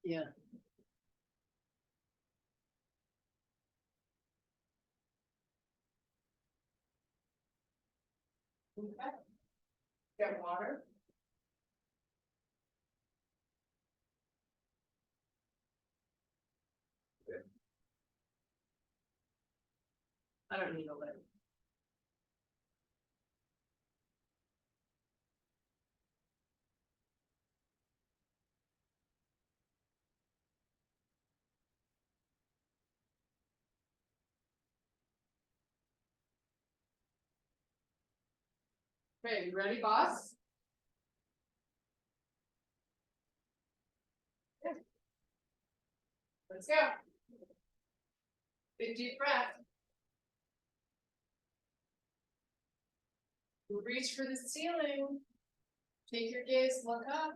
Yeah. Okay. Get water. I don't need a lid. Okay, you ready, boss? Yeah. Let's go. Big deep breath. Reach for the ceiling. Take your gaze, look up.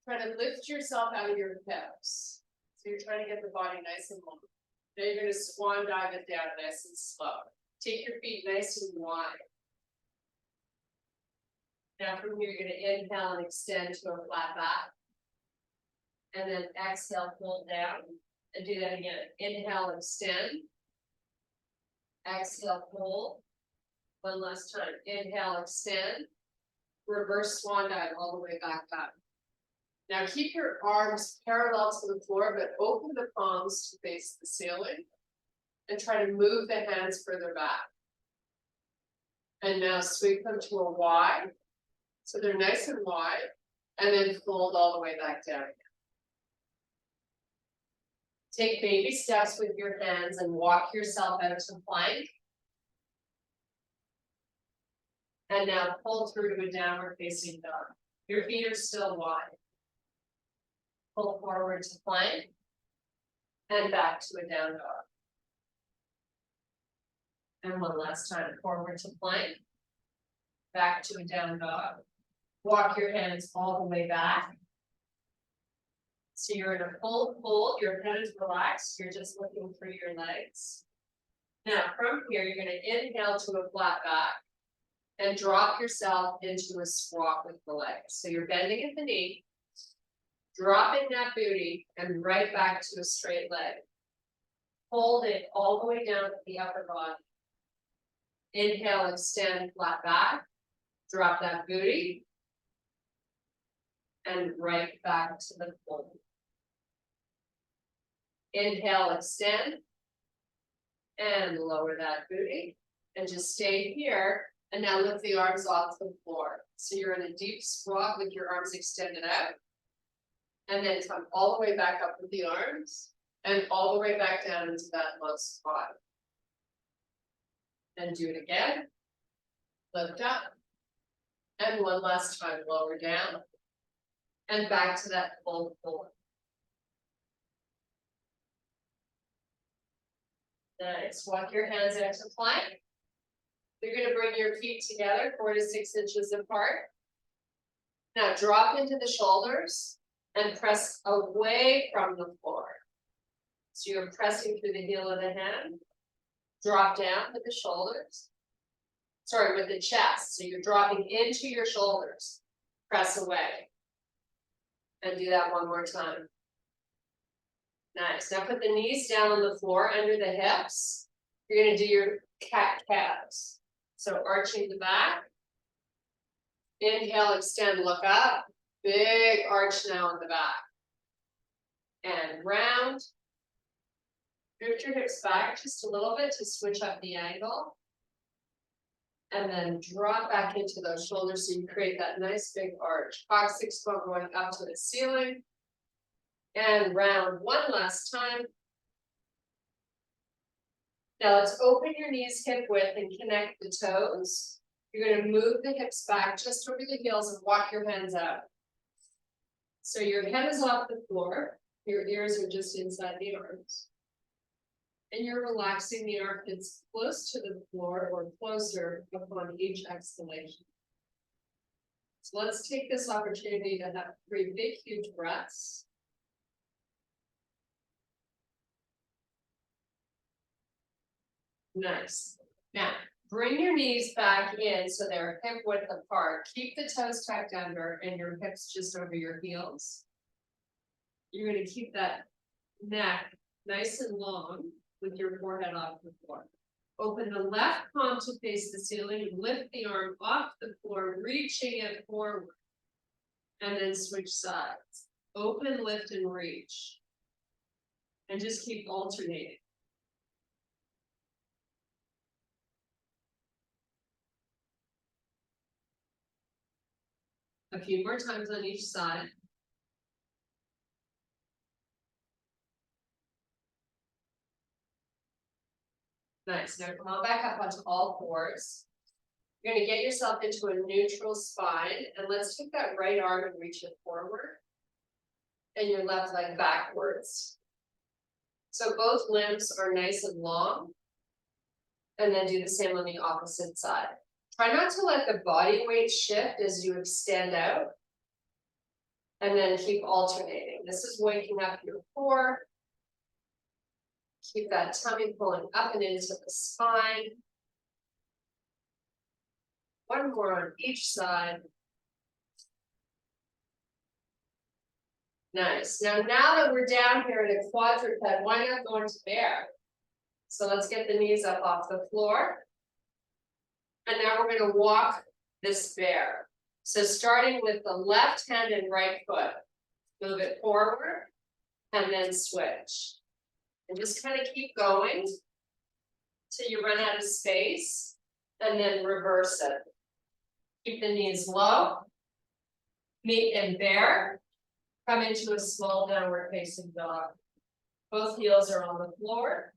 Try to lift yourself out of your hips. So you're trying to get the body nice and long. Now you're going to swan dive it down nice and slow. Take your feet nice and wide. Now from here, you're going to inhale and extend to a flat back. And then exhale, pull down. And do that again. Inhale, extend. Exhale, pull. One last time. Inhale, extend. Reverse swan dive all the way back up. Now keep your arms parallel to the floor, but open the palms to face the ceiling. And try to move the hands further back. And now sweep them to a Y. So they're nice and wide. And then fold all the way back down again. Take baby steps with your hands and walk yourself out to plank. And now pull through to a downward facing dog. Your feet are still wide. Pull forward to plank. And back to a down dog. And one last time, forward to plank. Back to a down dog. Walk your hands all the way back. So you're in a full fold, your head is relaxed, you're just looking through your legs. Now from here, you're going to inhale to a flat back. And drop yourself into a squat with the legs. So you're bending at the knee, dropping that booty, and right back to a straight leg. Hold it all the way down to the upper body. Inhale, extend, flat back. Drop that booty. And right back to the fold. Inhale, extend. And lower that booty. And just stay here. And now lift the arms off the floor. So you're in a deep squat with your arms extended out. And then come all the way back up with the arms. And all the way back down into that low squat. And do it again. Lift up. And one last time, lower down. And back to that full fold. Nice. Walk your hands out to plank. You're going to bring your feet together 4 to 6 inches apart. Now drop into the shoulders and press away from the floor. So you're pressing through the heel of the hand. Drop down with the shoulders. Sorry, with the chest. So you're dropping into your shoulders. Press away. And do that one more time. Nice. Now put the knees down on the floor under the hips. You're going to do your cat calves. So arching the back. Inhale, extend, look up. Big arch now on the back. And round. Drift your hips back just a little bit to switch up the angle. And then drop back into those shoulders so you create that nice big arch. Coccyx bone going up to the ceiling. And round one last time. Now let's open your knees hip width and connect the toes. You're going to move the hips back just over the heels and walk your hands out. So your head is off the floor. Your ears are just inside the arms. And you're relaxing the armpits close to the floor or closer upon each exhalation. So let's take this opportunity to have 3 big, huge breaths. Nice. Now, bring your knees back in so they're hip width apart. Keep the toes tucked under and your hips just over your heels. You're gonna keep that neck nice and long with your forehead off the floor. Open the left palm to face the ceiling, lift the arm off the floor, reaching it forward. And then switch sides. Open, lift, and reach. And just keep alternating. A few more times on each side. Nice. Now come on back up onto all fours. You're going to get yourself into a neutral spine. And let's take that right arm and reach it forward. And your left leg backwards. So both limbs are nice and long. And then do the same on the opposite side. Try not to let the body weight shift as you extend out. And then keep alternating. This is waking up your core. Keep that tummy pulling up and into the spine. One more on each side. Nice. Now that we're down here in a quadruped, why not go into bear? So let's get the knees up off the floor. And now we're going to walk this bear. So starting with the left hand and right foot, move it forward and then switch. And just kind of keep going till you run out of space and then reverse it. Keep the knees low, meet in bear, come into a small downward facing dog. Both heels are on the floor.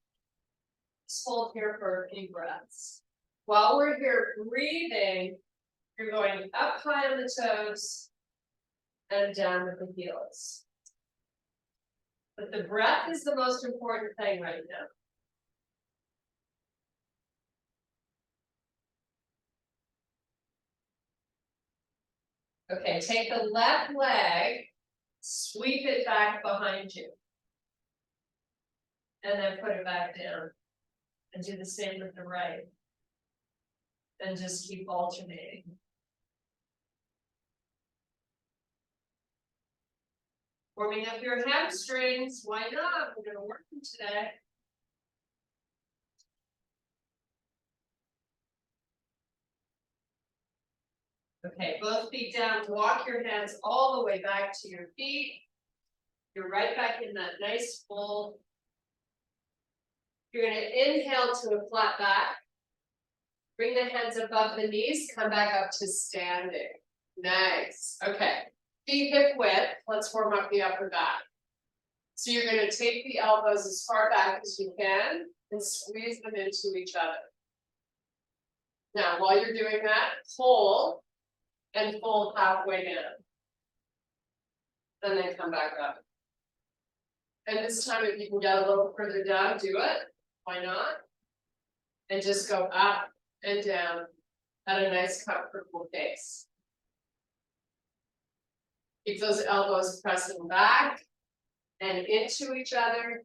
Just hold here for a few breaths. While we're here breathing, you're going up high on the toes and down with the heels. But the breath is the most important thing right now. Okay, take the left leg, sweep it back behind you. And then put it back down. And do the same with the right. And just keep alternating. Warming up your hamstrings. Why not? We're going to work them today. Okay, both feet down. Walk your hands all the way back to your feet. You're right back in that nice fold. You're going to inhale to a flat back. Bring the hands above the knees. Come back up to standing. Nice. Okay. Feet hip width. Let's warm up the upper back. So you're going to take the elbows as far back as you can and squeeze them into each other. Now, while you're doing that, hold and fold halfway down. And then come back up. And this time, if you can get a little further down, do it. Why not? And just go up and down at a nice comfortable pace. Keep those elbows pressing back and into each other.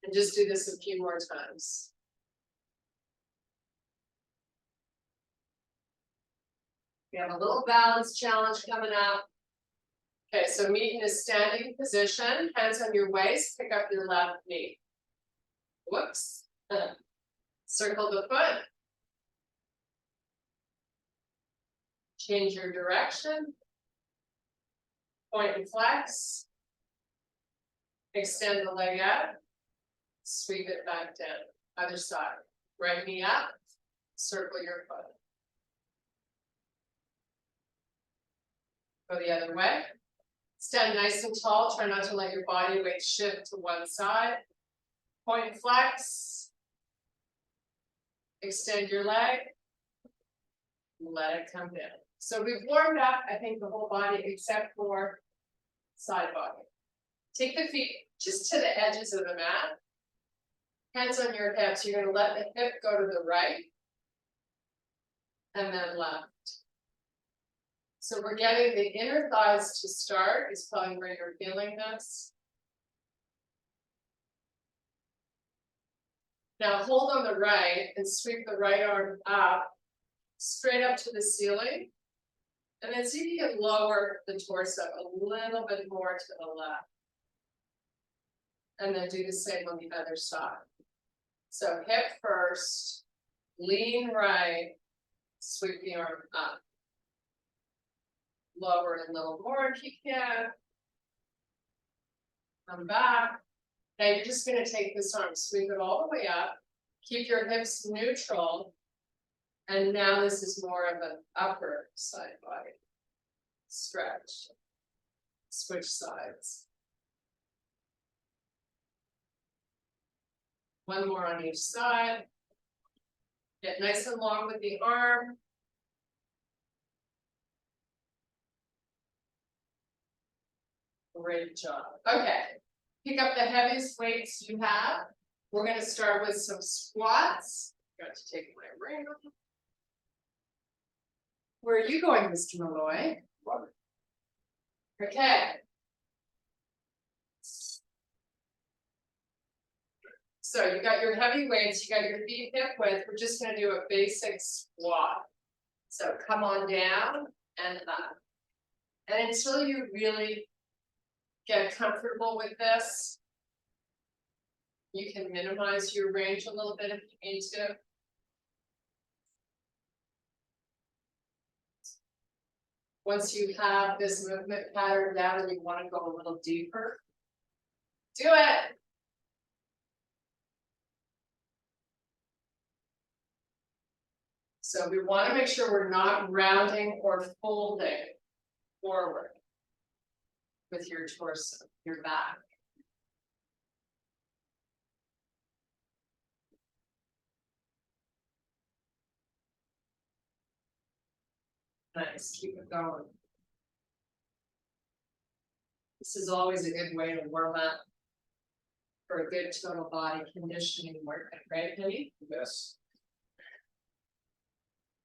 And just do this a few more times. We have a little balance challenge coming up. Okay, so meet in a standing position, hands on your waist, pick up your left knee. Whoops. Circle the foot. Change your direction. Point and flex. Extend the leg out. Sweep it back down. Other side. Right knee up. Circle your foot. Go the other way. Stand nice and tall. Try not to let your body weight shift to one side. Point and flex. Extend your leg. Let it come down. So we've warmed up, I think, the whole body except for side body. Take the feet just to the edges of the mat. Hands on your hips. You're going to let the hip go to the right. And then left. So we're getting the inner thighs to start, is probably where you're feeling this. Now hold on the right and sweep the right arm up, straight up to the ceiling. And then see if you can lower the torso a little bit more to the left. and then do the same on the other side. So hip first, lean right, sweep the arm up. Lower a little more if you can. Come back. Now you're just going to take this arm, sweep it all the way up, keep your hips neutral. And now this is more of an upper side body stretch. Switch sides. One more on each side. Get nice and long with the arm. Great job. Okay. Pick up the heaviest weights you have. We're going to start with some squats. Got to take my ring off. Where are you going, Mr. Malloy? Okay. So you got your heavy weights, you got your feet hip width. We're just going to do a basic squat. So come on down and up. And until you really get comfortable with this, you can minimize your range a little bit if you need to. Once you have this movement pattern down and you want to go a little deeper, do it. So we want to make sure we're not rounding or folding forward with your torso, your back. Nice, keep it going. This is always a good way to warm up for a good total body conditioning workout, right, Penny? Yes.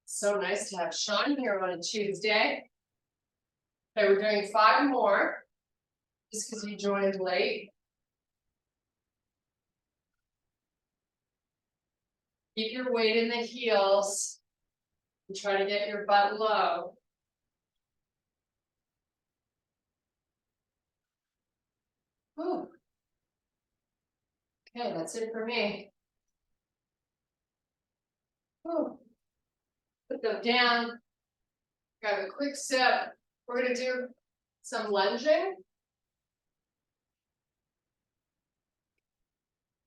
So nice to have Sean here on a Tuesday. Okay, we're doing 5 more, just because you joined late. Keep your weight in the heels and try to get your butt low. Whew. Okay, that's it for me. Whew. Put them down. Grab a quick sip. We're going to do some lunging.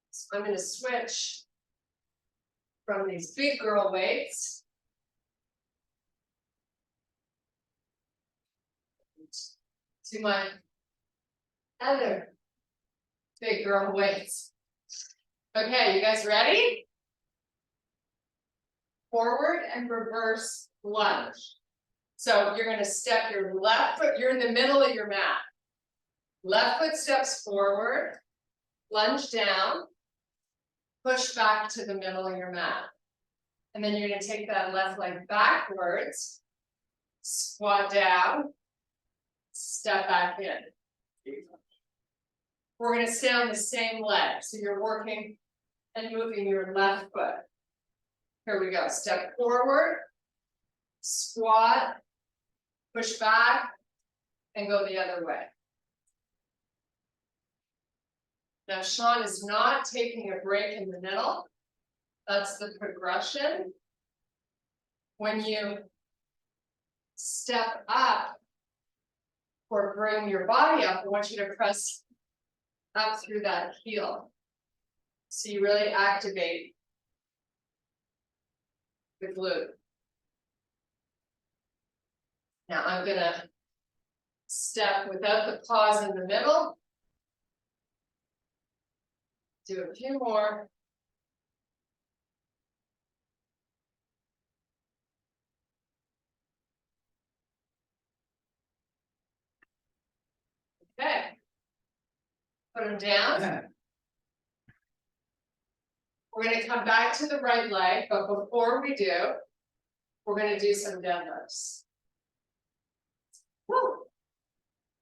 So I'm going to switch from these big girl weights to my other big girl weights. Okay, you guys ready? Forward and reverse lunge. So you're going to step your left foot, you're in the middle of your mat. Left foot steps forward, lunge down, push back to the middle of your mat. And then you're going to take that left leg backwards, squat down, step back in. We're going to stay on the same leg. So you're working and moving your left foot. Here we go. Step forward, squat, push back, and go the other way. Now, Sean is not taking a break in the middle. That's the progression. When you step up or bring your body up, I want you to press up through that heel. So you really activate the glute. Now I'm gonna step without the pause in the middle. Do a few more. Okay. Put them down. We're going to come back to the right leg, but before we do, we're going to do some deadlifts. Woo!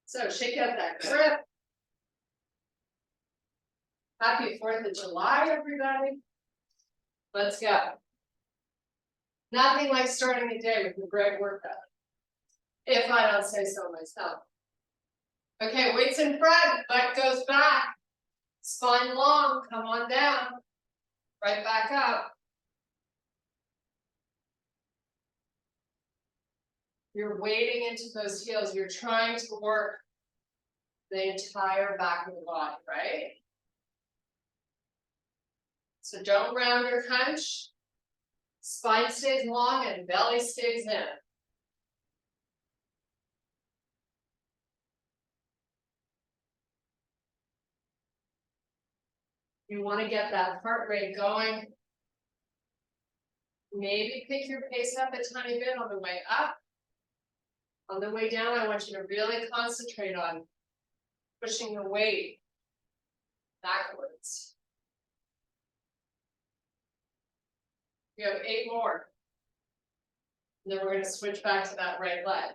So shake out that grip. Happy 4th of July, everybody. Let's go. Nothing like starting the day with a great workout, if I don't say so myself. Okay, weights in front, butt goes back. Spine long, come on down. Right back up. You're wading into those heels. You're trying to work the entire back of the body, right? So don't round or hunch. Spine stays long and belly stays in. You want to get that heart rate going. Maybe pick your pace up a tiny bit on the way up. On the way down, I want you to really concentrate on pushing the weight backwards. You have 8 more. And then we're going to switch back to that right leg.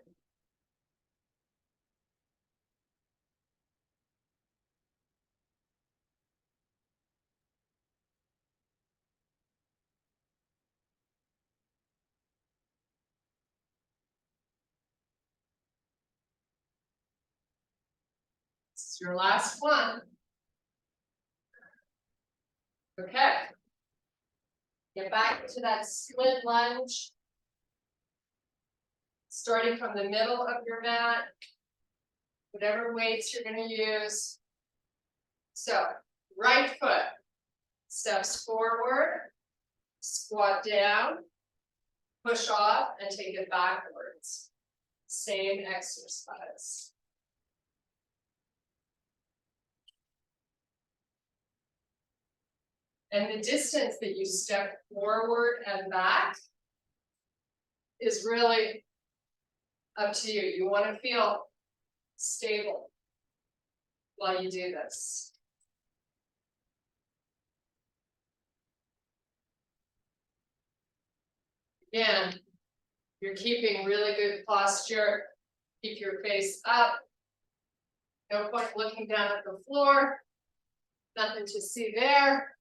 This is your last one. Okay. Get back to that split lunge. Starting from the middle of your mat. Whatever weights you're going to use. So, right foot steps forward, squat down, push off, and take it backwards. Same exercise. And the distance that you step forward and back is really up to you. You want to feel stable while you do this. Again, you're keeping really good posture. Keep your face up. No point looking down at the floor. Nothing to see there.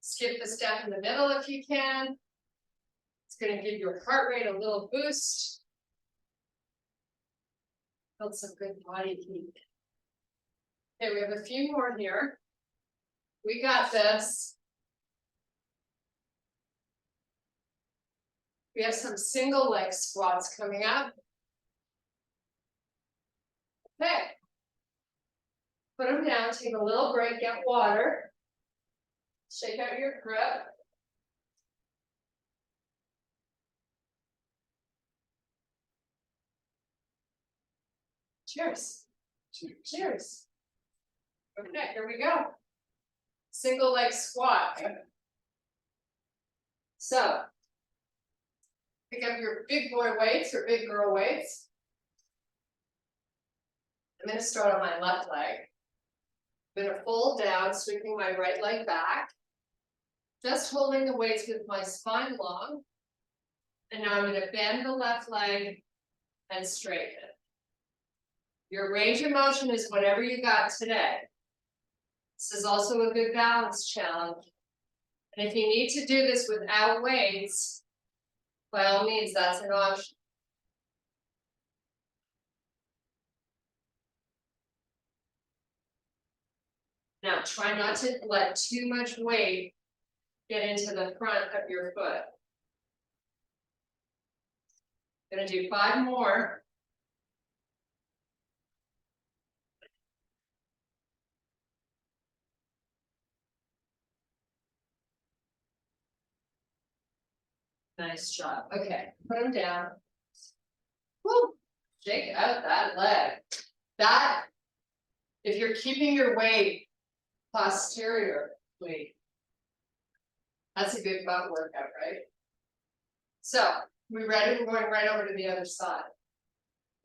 Skip the step in the middle if you can. It's going to give your heart rate a little boost. Build some good body heat. Okay, we have a few more here. We got this. We have some single leg squats coming up. Okay. Put them down, take a little break, get water. Shake out your grip. Cheers. Cheers. Okay, here we go. Single leg squat. So, pick up your big boy weights or big girl weights. I'm going to start on my left leg. I'm going to fold down, sweeping my right leg back. Just holding the weights with my spine long. And now I'm going to bend the left leg and straighten it. Your range of motion is whatever you got today. This is also a good balance challenge. And if you need to do this without weights, by all means, that's an option. Now, try not to let too much weight get into the front of your foot. Gonna do 5 more. Nice job. Okay, put them down. Woo. Shake out that leg. That, if you're keeping your weight posterior weight, that's a good butt workout, right? So, we ready? We're going right over to the other side.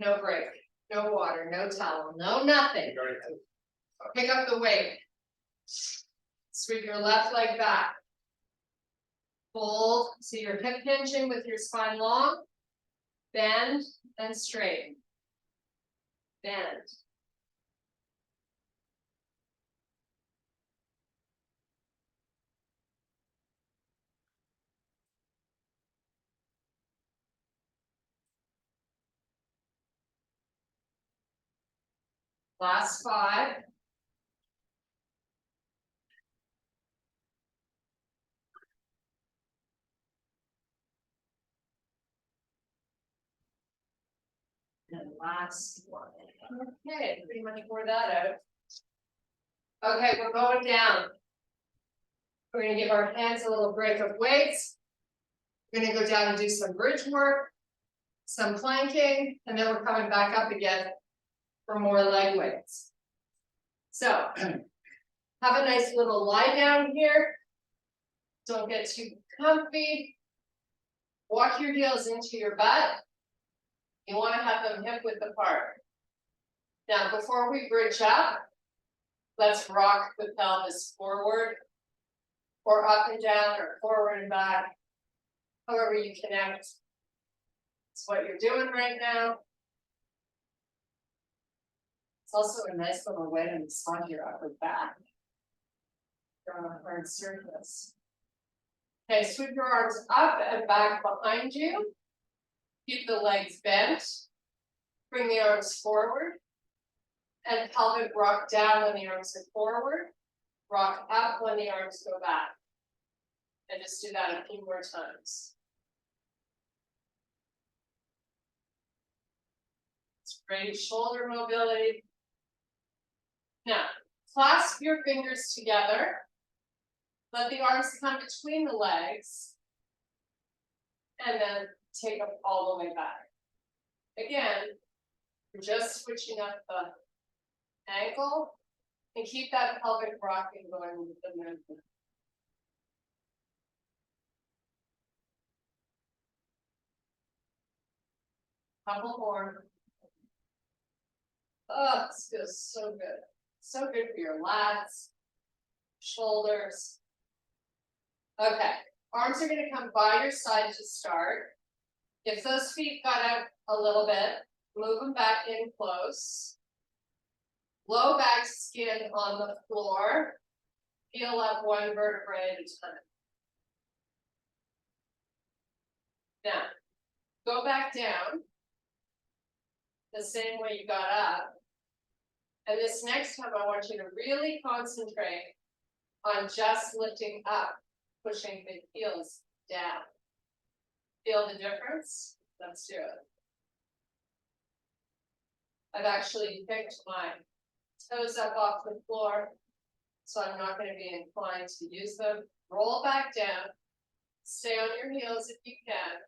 No break, no water, no towel, no nothing. Pick up the weight. Sweep your left leg back. Fold, so you're hip hinging with your spine long. Bend and straighten. Bend. Last 5. last one. Okay, pretty much wore that out. Okay, we're going down. We're gonna give our hands a little break of weights. We're gonna go down and do some bridge work, some planking, and then we're coming back up again for more leg weights. So, have a nice little lie down here. Don't get too comfy. Walk your heels into your butt. You want to have them hip width apart. Now, before we bridge up, let's rock the pelvis forward, or up and down, or forward and back, however you connect. It's what you're doing right now. It's also a nice little way to massage your upper back. You're on a hard surface. Okay, sweep your arms up and back behind you. Keep the legs bent. Bring the arms forward. And pelvic rock down when the arms are forward. Rock up when the arms go back. And just do that a few more times. It's great shoulder mobility. Now, clasp your fingers together. Let the arms come between the legs. And then take them all the way back. Again, we're just switching up the ankle and keep that pelvic rocking going with the movement. Couple more. Oh, this feels so good. So good for your lats, shoulders. Okay, arms are going to come by your side to start. If those feet got out a little bit, move them back in close. Low back skin on the floor. Peel up one vertebrae at a time. Now, go back down the same way you got up. And this next time, I want you to really concentrate on just lifting up, pushing the heels down. Feel the difference? Let's do it. I've actually picked my toes up off the floor, so I'm not going to be inclined to use them. Roll back down, stay on your heels if you can,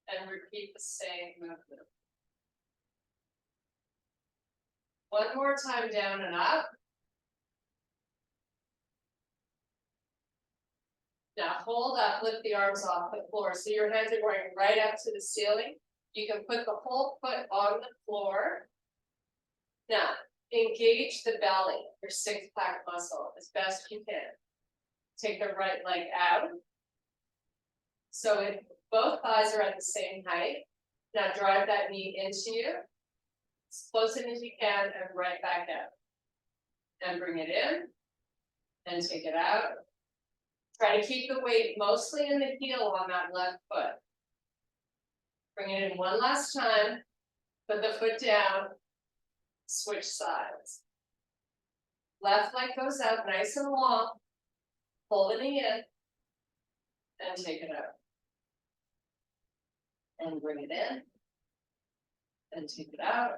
and repeat the same movement. One more time, down and up. Now hold up, lift the arms off the floor. So your hands are going right up to the ceiling. You can put the whole foot on the floor. Now, engage the belly, your six-pack muscle, as best you can. Take the right leg out. So if both thighs are at the same height, now drive that knee into you. As close in as you can and right back out. And bring it in. And take it out. Try to keep the weight mostly in the heel on that left foot. Bring it in one last time. Put the foot down. Switch sides. Left leg goes out nice and long. Pull the knee in. And take it out. And bring it in. And take it out.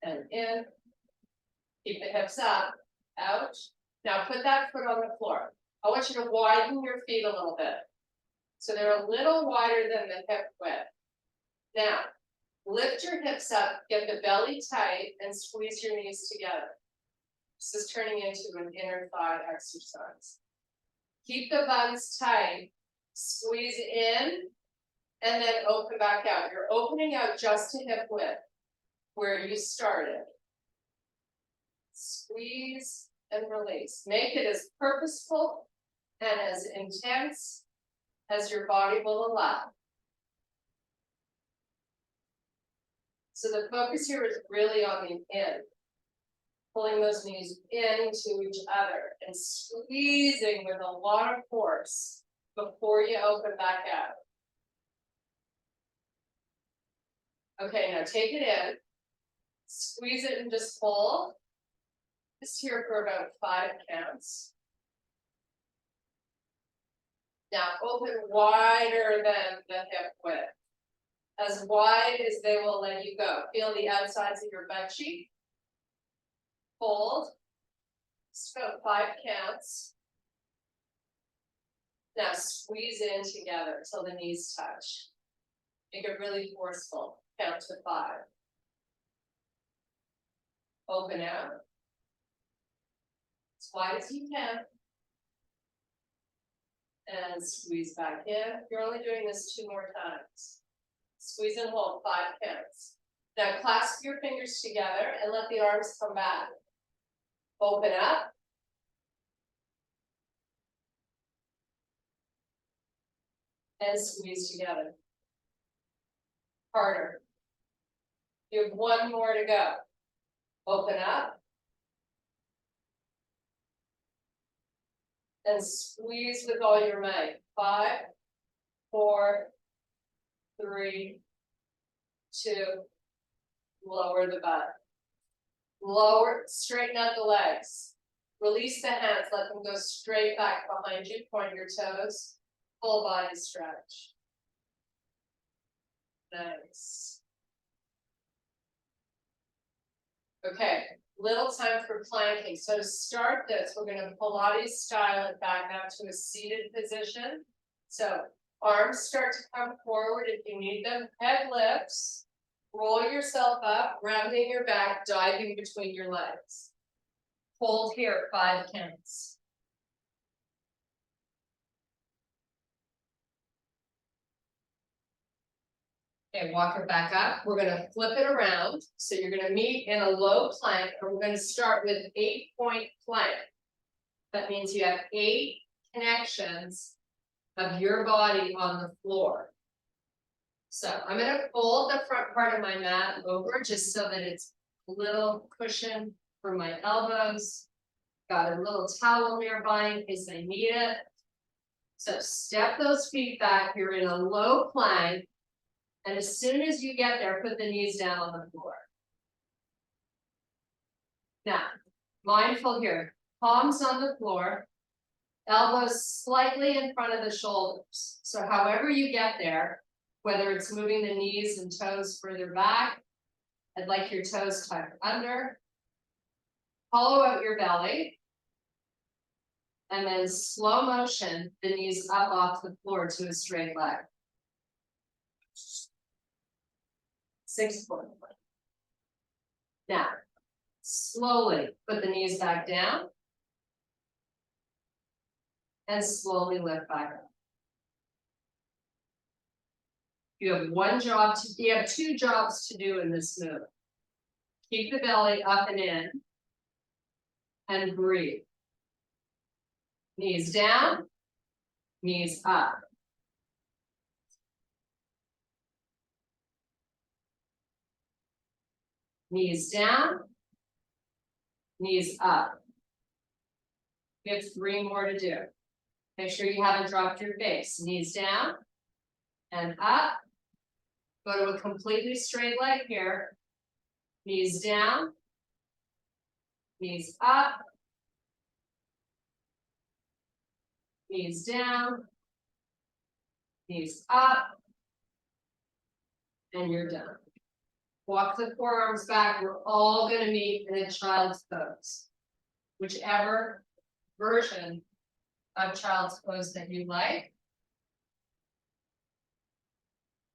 And in. Keep the hips up. Out. Now put that foot on the floor. I want you to widen your feet a little bit. So they're a little wider than the hip width. Now, lift your hips up, get the belly tight, and squeeze your knees together. This is turning into an inner thigh exercise. Keep the buns tight, squeeze in, and then open back out. You're opening out just to hip width, where you started. Squeeze and release. Make it as purposeful and as intense as your body will allow. So the focus here is really on the in. Pulling those knees into each other and squeezing with a lot of force before you open back out. Okay, now take it in. Squeeze it and just pull. Just here for about 5 counts. Now open wider than the hip width. as wide as they will let you go. Feel the outsides of your butt cheek. Hold. Just about 5 counts. Now squeeze in together till the knees touch. Make it really forceful. Count to 5. Open out. As wide as you can. And squeeze back in. You're only doing this 2 more times. Squeeze and hold 5 counts. Now clasp your fingers together and let the arms come back. Open up. And squeeze together. Harder. You have 1 more to go. Open up. And squeeze with all your might. 5, 4, 3, 2, lower the butt. Lower, straighten out the legs. Release the hands, let them go straight back behind you, point your toes. Full body stretch. Nice. Okay, little time for planking. So to start this, we're going to Pilates style it back out to a seated position. So arms start to come forward if you need them. Head lifts. Roll yourself up, rounding your back, diving between your legs. Hold here, 5 counts. Okay, walk it back up. We're going to flip it around. So you're going to meet in a low plank, and we're going to start with 8-point plank. That means you have 8 connections of your body on the floor. So I'm going to fold the front part of my mat over just so that it's a little cushion for my elbows. Got a little towel nearby in case I need it. So step those feet back. You're in a low plank. And as soon as you get there, put the knees down on the floor. Now, mindful here, palms on the floor, elbows slightly in front of the shoulders. So however you get there, whether it's moving the knees and toes further back, I'd like your toes tucked under. Hollow out your belly. And then slow motion, the knees up off the floor to a straight leg. 6-point plank. Now, slowly put the knees back down. And slowly lift back up. You have 2 jobs to do in this move. Keep the belly up and in. And breathe. Knees down, knees up. Knees down, knees up. We have 3 more to do. Make sure you haven't dropped your face. Knees down and up. Go to a completely straight leg here. Knees down, knees up. Knees down, knees up, and you're done. Walk the forearms back. We're all going to meet in a child's pose. Whichever version of child's pose that you like.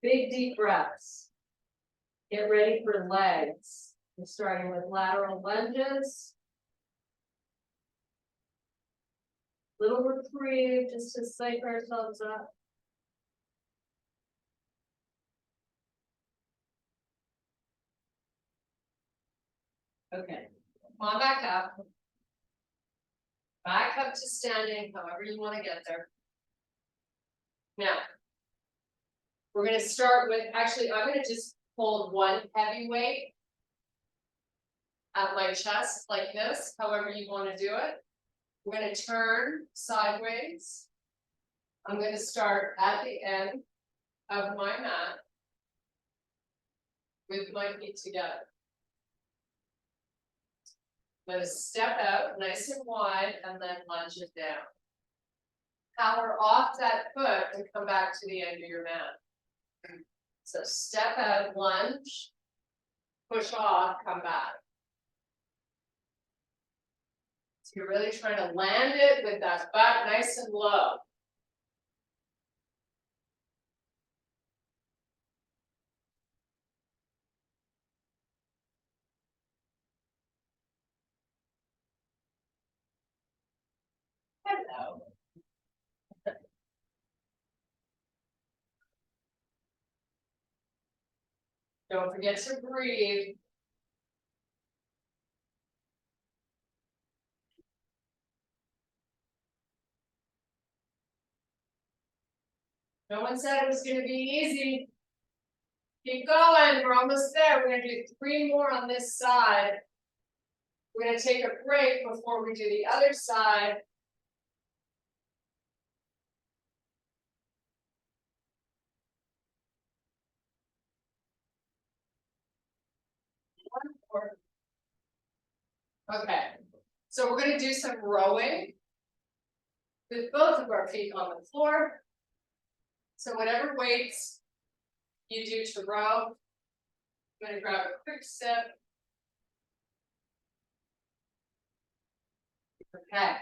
Big deep breaths. Get ready for legs. We're starting with lateral lunges. Little reprieve just to psych ourselves up. Okay, come on back up. Back up to standing, however you want to get there. Now, we're going to start with, actually, I'm going to just hold one heavy weight at my chest like this, however you want to do it. We're going to turn sideways. I'm going to start at the end of my mat with my feet together. I'm going to step out nice and wide and then lunge it down. Power off that foot and come back to the end of your mat. So step out, lunge, push off, come back. So you're really trying to land it with that butt nice and low. Hello. Don't forget to breathe. No one said it was going to be easy. Keep going, we're almost there. We're going to do 3 more on this side. We're going to take a break before we do the other side. Okay, so we're going to do some rowing with both of our feet on the floor. So whatever weights you do to row, I'm going to grab a quick sip. Okay,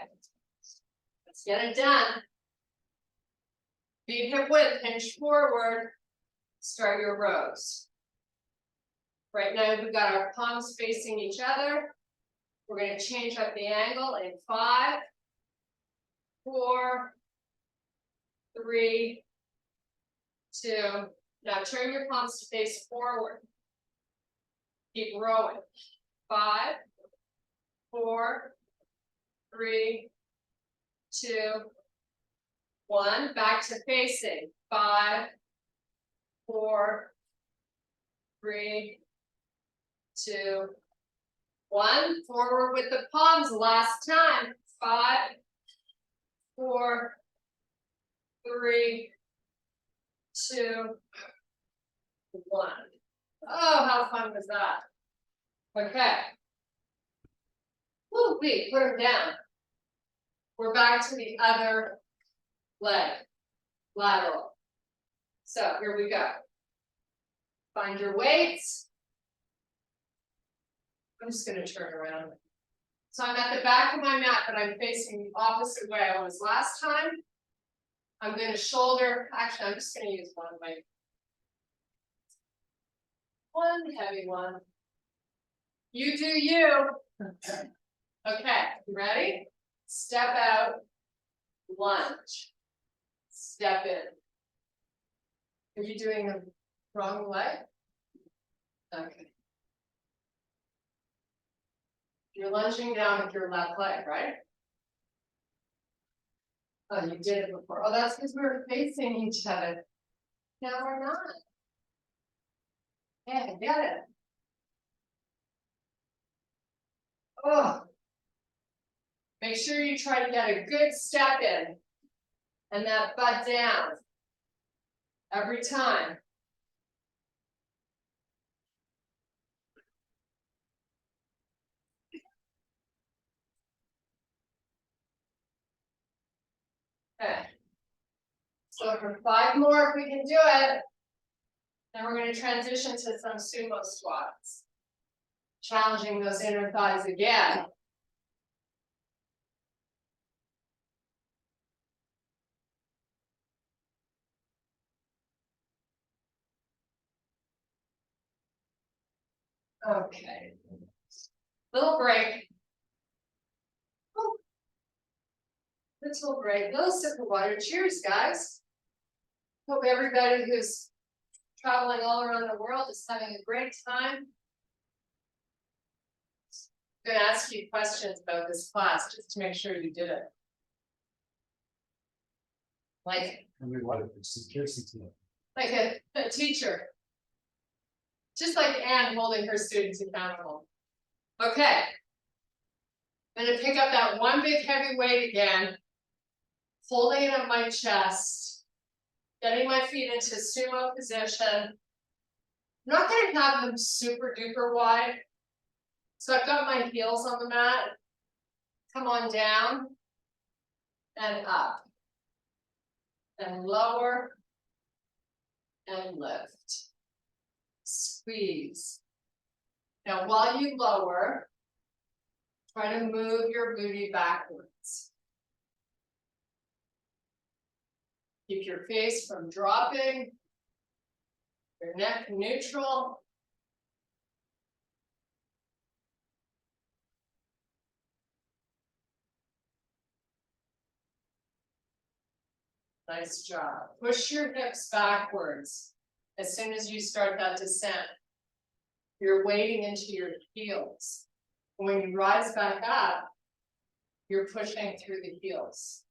let's get it done. Feet hip width, hinge forward, start your rows. Right now we've got our palms facing each other. We're going to change up the angle in 5, 4, 3, 2. Now turn your palms to face forward. Keep rowing. 5, 4, 3, 2, 1. Back to facing. 5, 4, 3, 2, 1. Forward with the palms. Last time. 5, 4, 3, 2, 1. Oh, how fun was that? Okay. Woo, wait, put them down. We're back to the other leg, lateral. So here we go. Find your weights. I'm just going to turn around. So I'm at the back of my mat, but I'm facing the opposite way I was last time. I'm going to shoulder, actually, I'm just going to use one weight. One heavy one. You do you. Okay, you ready? Step out, lunge. Step in. Are you doing the wrong leg? Okay. You're lunging down with your left leg, right? Oh, you did it before. Oh, that's because we were facing each other. No, we're not. Yeah, get it. Oh. Make sure you try to get a good step in and that butt down every time. Okay. So for 5 more, if we can do it, then we're going to transition to some sumo squats. Challenging those inner thighs again. Okay. Little break. Oh. Little break. Little sip of water. Cheers, guys. Hope everybody who's traveling all around the world is having a great time. I'm going to ask you questions about this class just to make sure you did it. Like a teacher. Just like Anne holding her students accountable. Okay. I'm going to pick up that one big heavy weight again. Holding it on my chest. Getting my feet into sumo position. I'm not going to have them super duper wide. So I've got my heels on the mat. Come on down. And up. And lower. And lift. squeeze. Now, while you lower, try to move your booty backwards. Keep your face from dropping, your neck neutral. Nice job. Push your hips backwards as soon as you start that descent. You're wading into your heels. When you rise back up, you're pushing through the heels.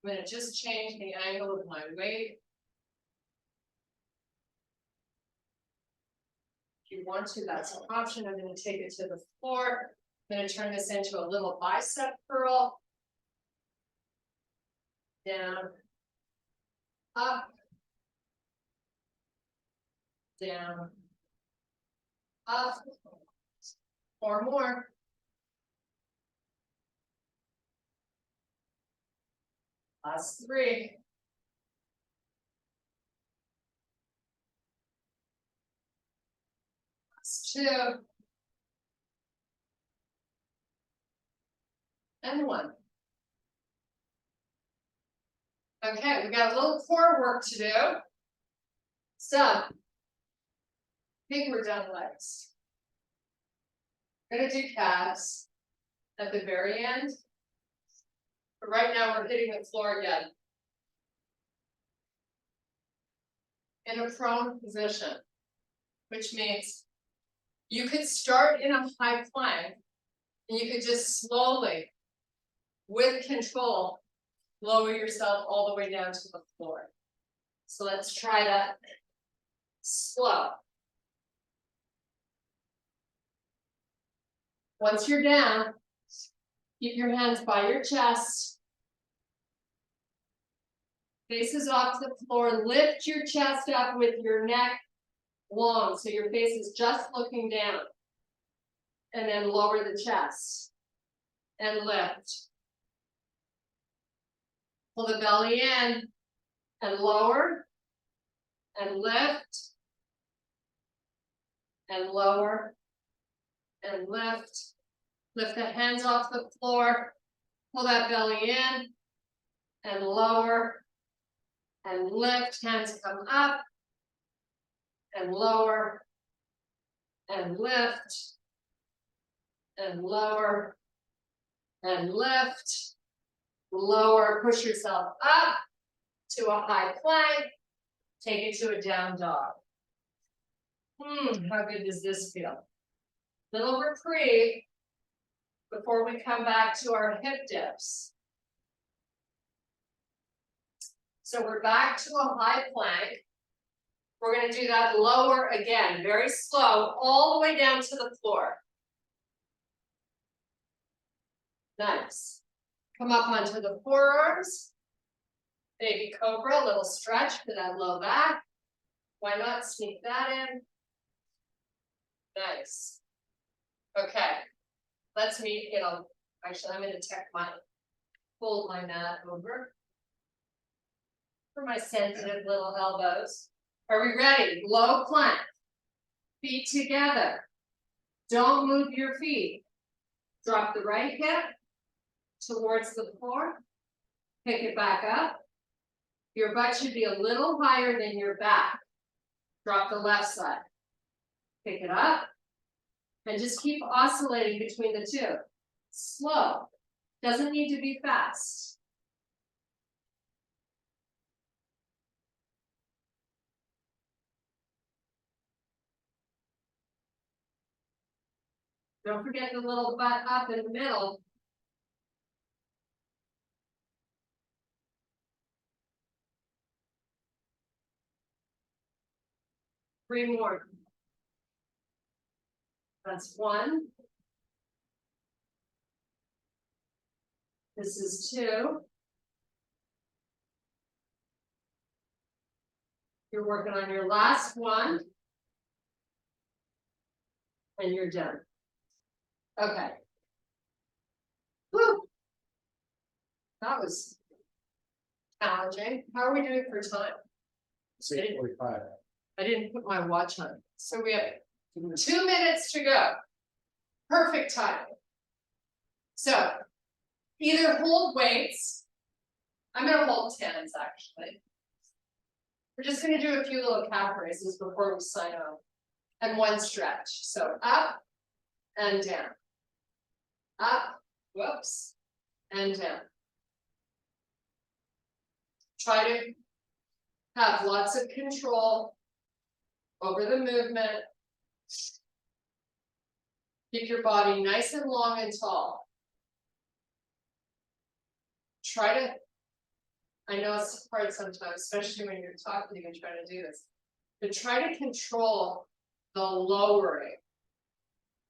I'm going to just change the angle of my weight. If you want to, that's an option. I'm going to take it to the floor. I'm going to turn this into a little bicep curl. Down, up, down, up. 4 more. Last 3. Last 2. And 1. Okay, we got a little core work to do. So, I think we're done legs. We're gonna do calves at the very end. But right now we're hitting the floor again. In a prone position, which means you could start in a high plank and you could just slowly, with control, lower yourself all the way down to the floor. So let's try that slow. Once you're down, keep your hands by your chest. Faces off the floor. Lift your chest up with your neck long, so your face is just looking down. And then lower the chest. And lift. Pull the belly in. And lower. And lift. And lower. And lift. Lift the hands off the floor. Pull that belly in. And lower. And lift. Hands come up. And lower. And lift. And lower. And lift. Lower. Push yourself up to a high plank. Take it to a down dog. How good does this feel? Little reprieve before we come back to our hip dips. So we're back to a high plank. We're going to do that lower again, very slow, all the way down to the floor. Nice. Come up onto the forearms. Baby cobra, a little stretch for that low back. Why not sneak that in? Nice. Okay. Let's meet, actually I'm going to fold my mat over for my sensitive little elbows. Are we ready? Low plank. Feet together. Don't move your feet. Drop the right hip towards the floor. Pick it back up. Your butt should be a little higher than your back. Drop the left side. Pick it up. And just keep oscillating between the two. Slow. Doesn't need to be fast. Don't forget the little butt up in the middle. Three more. That's 1. This is 2. You're working on your last one. And you're done. Okay. Woo. That was challenging. How are we doing for time? 6:45. I didn't put my watch on, so we have 2 minutes to go. Perfect time. So, either hold weights. I'm gonna hold 10s actually. We're just gonna do a few little calf raises before we sign off. And one stretch. So up and down. Up, whoops, and down. Try to have lots of control over the movement. Keep your body nice and long and tall. Try to, I know it's hard sometimes, especially when you're talking and trying to do this, but try to control the lowering.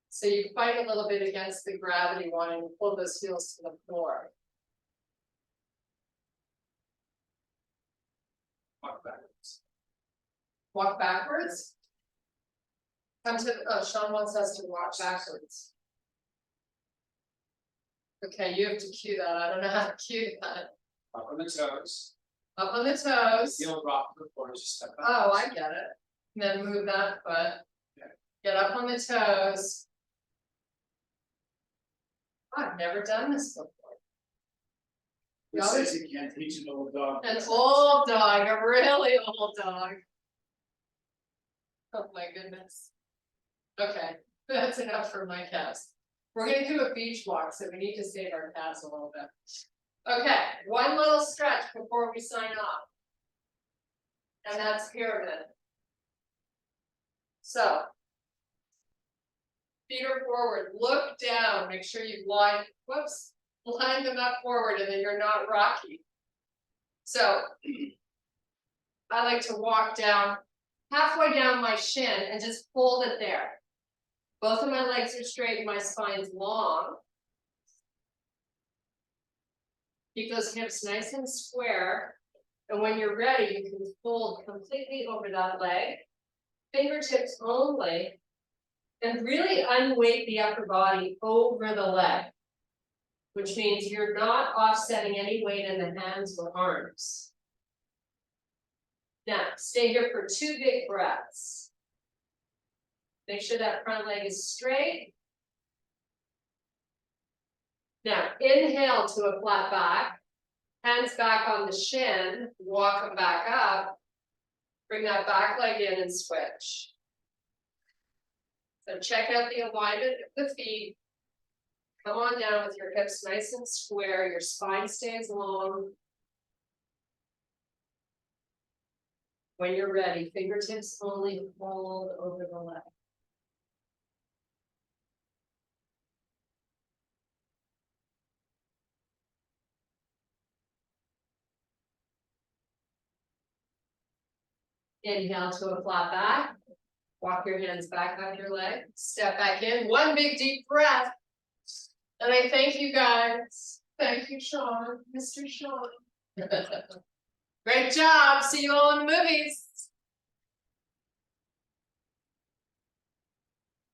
So you fight a little bit against the gravity wanting to pull those heels to the floor. Walk backwards. Walk backwards. Come to, oh, Sean wants us to walk backwards. Okay, you have to cue that. I don't know how to cue that. Up on the toes. Up on the toes. Heel drop to the floor, just step back. Oh, I get it. Then move that foot. Get up on the toes. I've never done this before. Who says you can't teach an old dog? An old dog, a really old dog. Oh my goodness. Okay, that's enough for my calves. We're gonna do a beach walk, so we need to save our calves a little bit. Okay, one little stretch before we sign off. And that's pyramid. So. Feet are forward, look down, make sure you line them up forward and then you're not rocky. So I like to walk down halfway down my shin and just hold it there. Both of my legs are straight and my spine's long. Keep those hips nice and square. And when you're ready, you can fold completely over that leg. Fingertips only. And really unweight the upper body over the leg, which means you're not offsetting any weight in the hands or arms. Now, stay here for 2 big breaths. Make sure that front leg is straight. Now, inhale to a flat back, hands back on the shin, walk them back up, bring that back leg in and switch. So check out the alignment of the feet. Come on down with your hips nice and square, your spine stays long. When you're ready, fingertips only, hold over the leg. Inhale to a flat back. Walk your hands back on your leg. Step back in. One big deep breath. And I thank you guys. Thank you, Sean, Mr. Sean. Great job. See you all in the movies.